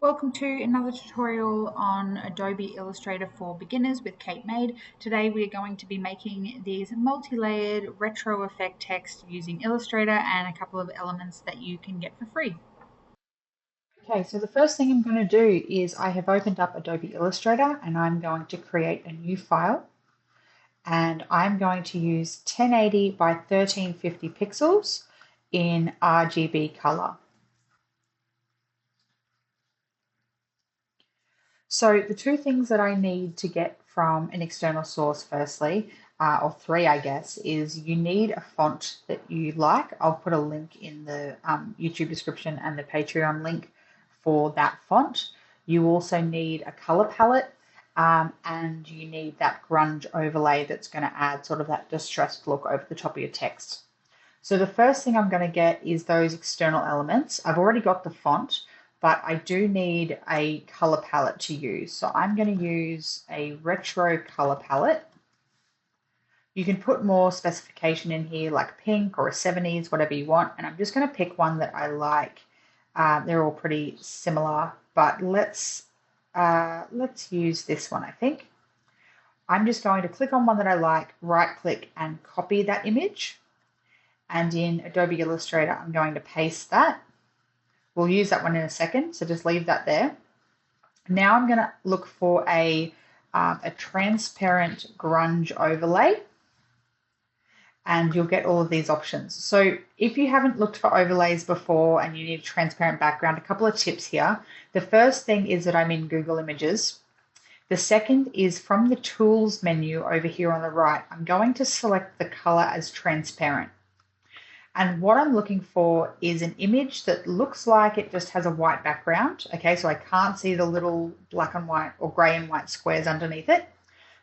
Welcome to another tutorial on Adobe Illustrator for beginners with Kate Made. Today we are going to be making these multi-layered retro effect text using Illustrator and a couple of elements that you can get for free. Okay, so the first thing I'm going to do is I have opened up Adobe Illustrator and I'm going to create a new file, and I'm going to use 1080 by 1350 pixels in RGB color. So the two things that I need to get from an external source firstly, or three I guess, is you need a font that you like. I'll put a link in the YouTube description and the Patreon link for that font. You also need a color palette, and you need that grunge overlay that's going to add sort of that distressed look over the top of your text. So the first thing I'm going to get is those external elements. I've already got the font, but I do need a color palette to use. So I'm going to use a retro color palette. You can put more specification in here, like pink or a 70s, whatever you want. And I'm just going to pick one that I like. They're all pretty similar, but let's use this one, I think. I'm just going to click on one that I like, right click and copy that image. And in Adobe Illustrator, I'm going to paste that. We'll use that one in a second, so just leave that there. Now I'm going to look for a transparent grunge overlay, and you'll get all of these options. So if you haven't looked for overlays before and you need a transparent background, a couple of tips here. The first thing is that I'm in Google Images. The second is from the Tools menu over here on the right, I'm going to select the color as transparent. And what I'm looking for is an image that looks like it just has a white background. Okay, so I can't see the little black and white or gray and white squares underneath it.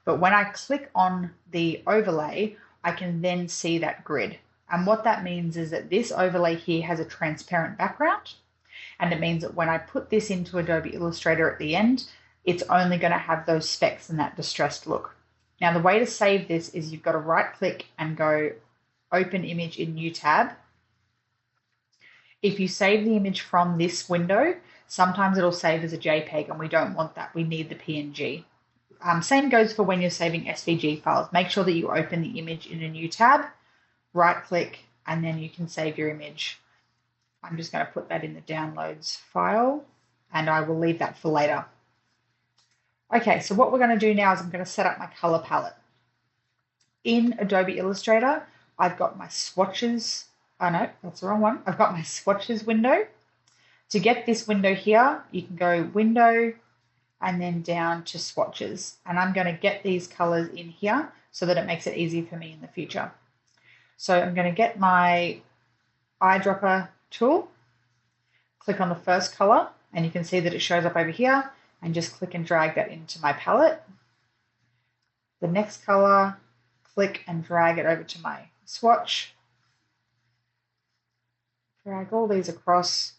But when I click on the overlay, I can then see that grid. And what that means is that this overlay here has a transparent background. And it means that when I put this into Adobe Illustrator at the end, it's only going to have those specks and that distressed look. Now, the way to save this is you've got to right click and go Open Image in New Tab. If you save the image from this window, sometimes it'll save as a JPEG, and we don't want that. We need the PNG. Same goes for when you're saving SVG files. Make sure that you open the image in a new tab, right click, and then you can save your image. I'm just going to put that in the downloads file, and I will leave that for later. Okay, so what we're going to do now is I'm going to set up my color palette. In Adobe Illustrator, I've got my swatches. Oh no, that's the wrong one. I've got my swatches window. To get this window here, you can go Window and then down to Swatches. And I'm going to get these colors in here so that it makes it easy for me in the future. So I'm going to get my eyedropper tool, click on the first color, and you can see that it shows up over here, and just click and drag that into my palette. The next color, click and drag it over to my swatch. Drag all these across.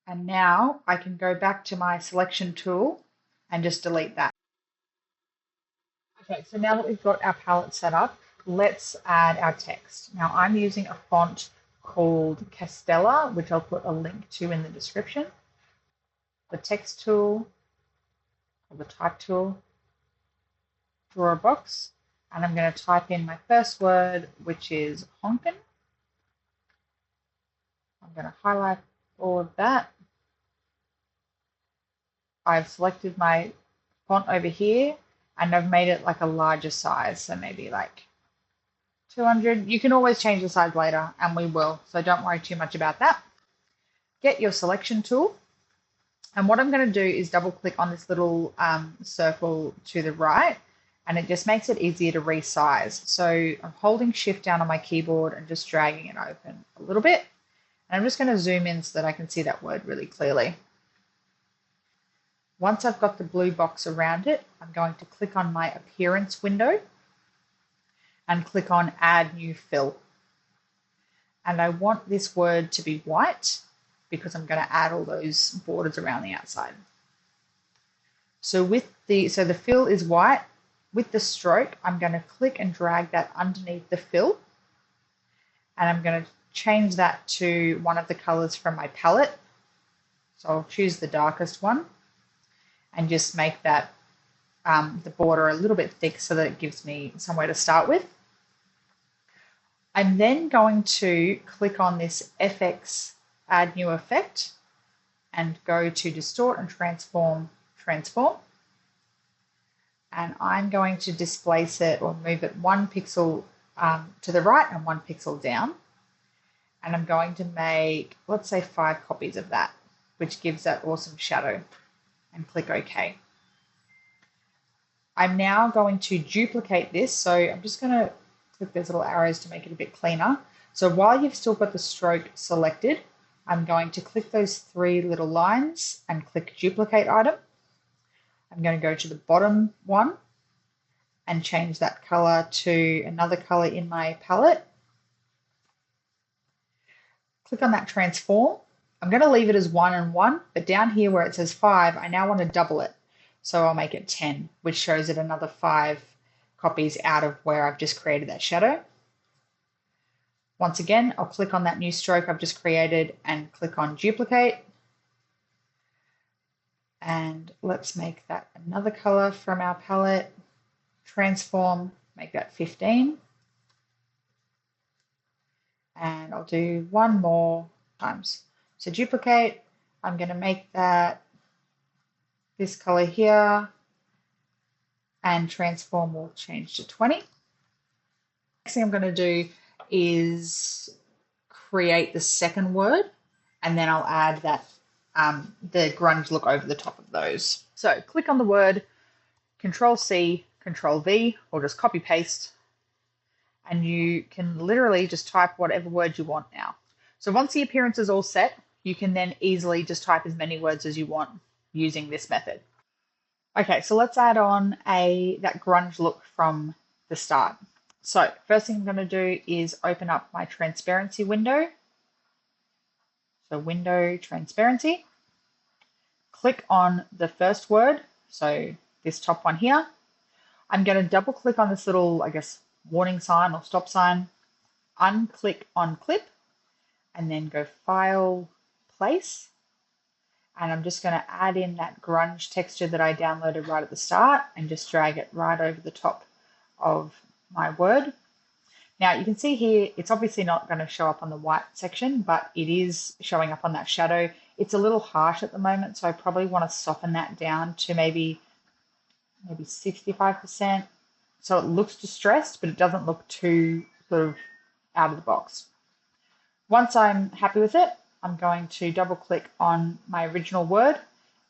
And now I can go back to my selection tool and just delete that. Okay, so now that we've got our palette set up, let's add our text. Now I'm using a font called Castella, which I'll put a link to in the description. The text tool, or the type tool, draw a box, and I'm going to type in my first word, which is Honkin. I'm going to highlight all of that. I've selected my font over here, and I've made it like a larger size, so maybe like 200. You can always change the size later, and we will, so don't worry too much about that. Get your selection tool, and what I'm going to do is double click on this little circle to the right, and it just makes it easier to resize. So I'm holding Shift down on my keyboard and just dragging it open a little bit, and I'm just going to zoom in so that I can see that word really clearly. Once I've got the blue box around it, I'm going to click on my Appearance window and click on Add New Fill. And I want this word to be white because I'm going to add all those borders around the outside. So the fill is white. With the stroke, I'm going to click and drag that underneath the fill, and I'm going to change that to one of the colors from my palette. So I'll choose the darkest one and just make that the border a little bit thick so that it gives me somewhere to start with. I'm then going to click on this FX Add New Effect and go to Distort and Transform. And I'm going to displace it or move it 1 pixel to the right and 1 pixel down. And I'm going to make, let's say, 5 copies of that, which gives that awesome shadow, and click OK. I'm now going to duplicate this. So I'm just going to click those little arrows to make it a bit cleaner. So while you've still got the stroke selected, I'm going to click those 3 little lines and click Duplicate Item. I'm going to go to the bottom one and change that color to another color in my palette. Click on that Transform. I'm going to leave it as 1 and 1, but down here where it says 5, I now want to double it. So I'll make it 10, which shows it another 5 copies out of where I've just created that shadow. Once again, I'll click on that new stroke I've just created and click on Duplicate. And let's make that another color from our palette. Transform, make that 15. And I'll do 1 more times. So duplicate, I'm going to make that this color here, and transform will change to 20. Next thing I'm going to do is create the second word, and then I'll add that the grunge look over the top of those. So click on the word, Control C, Control V, or just copy paste, and you can literally just type whatever word you want now. So once the appearance is all set, you can then easily just type as many words as you want using this method. Okay, so let's add on that grunge look from the start. So first thing I'm going to do is open up my transparency window. So window transparency. Click on the first word, so this top one here. I'm going to double click on this little, I guess, warning sign or stop sign, unclick on clip, and then go File, Place. And I'm just going to add in that grunge texture that I downloaded right at the start and just drag it right over the top of my word. Now you can see here, it's obviously not going to show up on the white section, but it is showing up on that shadow. It's a little harsh at the moment, so I probably want to soften that down to maybe 65%. So it looks distressed, but it doesn't look too sort of out of the box. Once I'm happy with it, I'm going to double click on my original word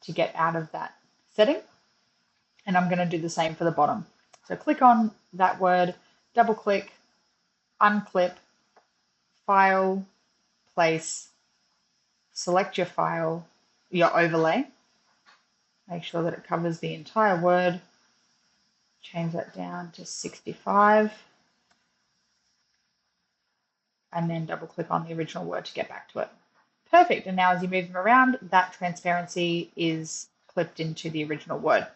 to get out of that setting. And I'm going to do the same for the bottom. So click on that word, double click, unclip, File, Place, select your file, your overlay. Make sure that it covers the entire word. Change that down to 65. And then double click on the original word to get back to it. Perfect. And now as you move them around, that transparency is clipped into the original word.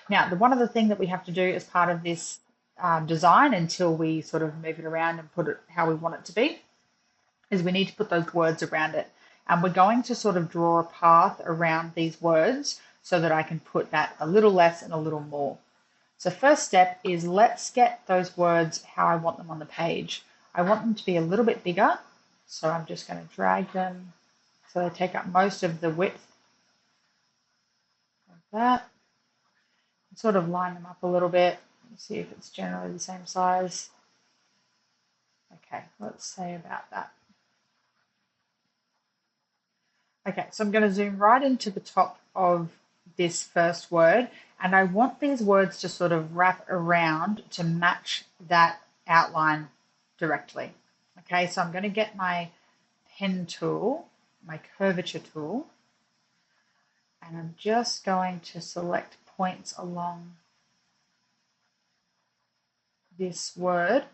Now, the one other thing that we have to do as part of this design until we sort of move it around and put it how we want it to be is we need to put those words around it. And we're going to sort of draw a path around these words so that I can put that a little less and a little more. So first step is let's get those words how I want them on the page. I want them to be a little bit bigger. So I'm just going to drag them so they take up most of the width like that. And sort of line them up a little bit and see if it's generally the same size. Okay, let's say about that. Okay, so I'm going to zoom right into the top of this first word, and I want these words to sort of wrap around to match that outline directly. Okay, so I'm going to get my pen tool, my curvature tool, and I'm just going to select points along this word.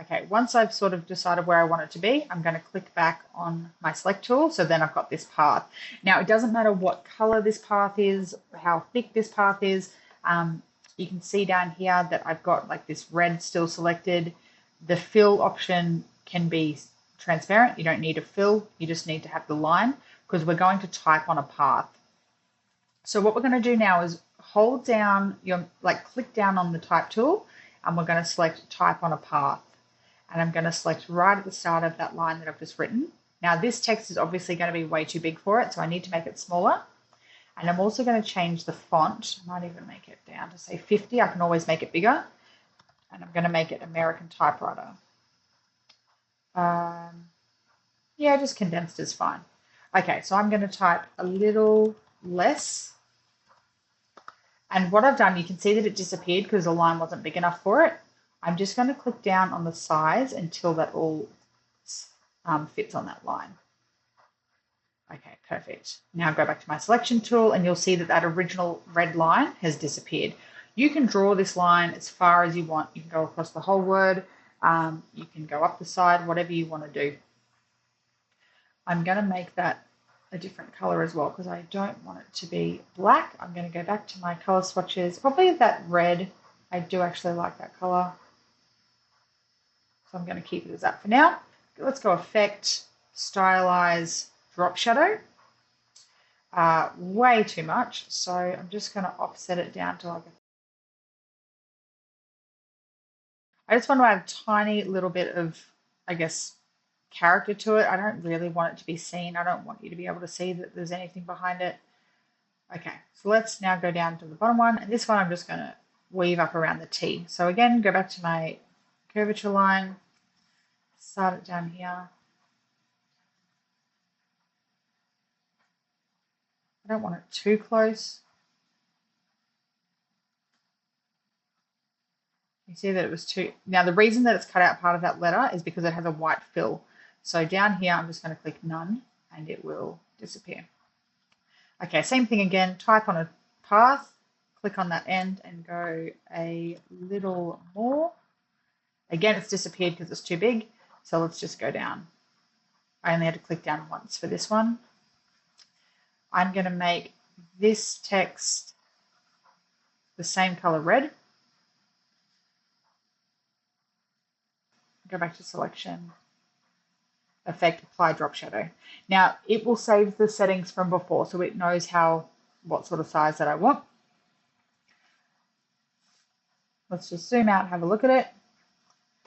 Okay, once I've sort of decided where I want it to be, I'm going to click back on my select tool, so then I've got this path. Now, it doesn't matter what color this path is, how thick this path is, You can see down here that I've got like this red still selected. The fill option can be transparent. You don't need a fill. You just need to have the line because we're going to type on a path. So what we're going to do now is hold down your, click down on the type tool, and we're going to select type on a path. And I'm going to select right at the start of that line that I've just written. Now this text is obviously going to be way too big for it, so I need to make it smaller. And I'm also going to change the font. I might even make it down to say 50. I can always make it bigger. And I'm going to make it American typewriter. Yeah, just condensed is fine. Okay, so I'm going to type a little less. And what I've done, you can see that it disappeared because the line wasn't big enough for it. I'm just going to click down on the size until that all fits on that line. Okay, perfect. Now go back to my selection tool and you'll see that that original red line has disappeared. You can draw this line as far as you want. You can go across the whole word. You can go up the side, whatever you want to do. I'm going to make that a different color as well because I don't want it to be black. I'm going to go back to my color swatches. Probably that red. I do actually like that color. So I'm going to keep it as that for now. Let's go Effect, Stylize, Drop Shadow. Way too much. So I'm just going to offset it down to like I just want to add a tiny little bit of, I guess, character to it. I don't really want it to be seen. I don't want you to be able to see that there's anything behind it. Okay, so let's now go down to the bottom one. And this one I'm just going to weave up around the T. So again, go back to my curvature line, start it down here. I don't want it too close. You see that it was too... Now, the reason that it's cut out part of that letter is because it has a white fill. So down here, I'm just going to click None, and it will disappear. Okay, same thing again. Type on a path, click on that end, and go a little more. Again, it's disappeared because it's too big. So let's just go down. I only had to click down once for this one. I'm going to make this text the same color red. Go back to selection, effect, apply drop shadow. Now it will save the settings from before, so it knows what sort of size that I want. Let's just zoom out and have a look at it.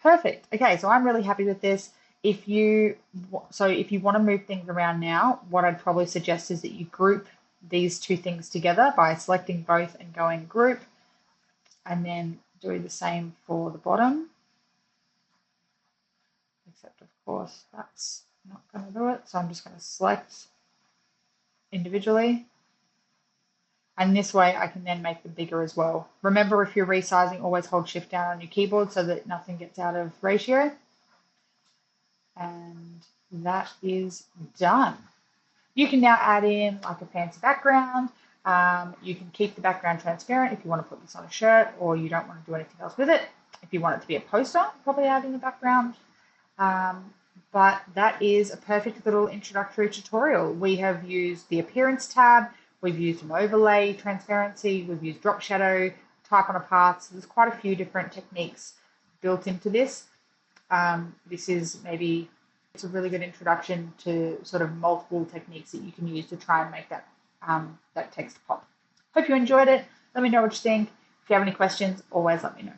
Perfect. Okay, so I'm really happy with this. If you want to move things around now, what I'd probably suggest is that you group these two things together by selecting both and going group, and then do the same for the bottom. Except of course that's not going to do it, so I'm just going to select individually, and this way I can then make them bigger as well. Remember, if you're resizing, always hold shift down on your keyboard so that nothing gets out of ratio. And that is done. You can now add in like a fancy background. You can keep the background transparent if you want to put this on a shirt or you don't want to do anything else with it. If you want it to be a poster, probably add in the background. But that is a perfect little introductory tutorial. We have used the appearance tab, we've used an overlay transparency, we've used drop shadow, type on a path. So there's quite a few different techniques built into this. It's a really good introduction to sort of multiple techniques that you can use to try and make that, that text pop. Hope you enjoyed it. Let me know what you think. If you have any questions, always let me know.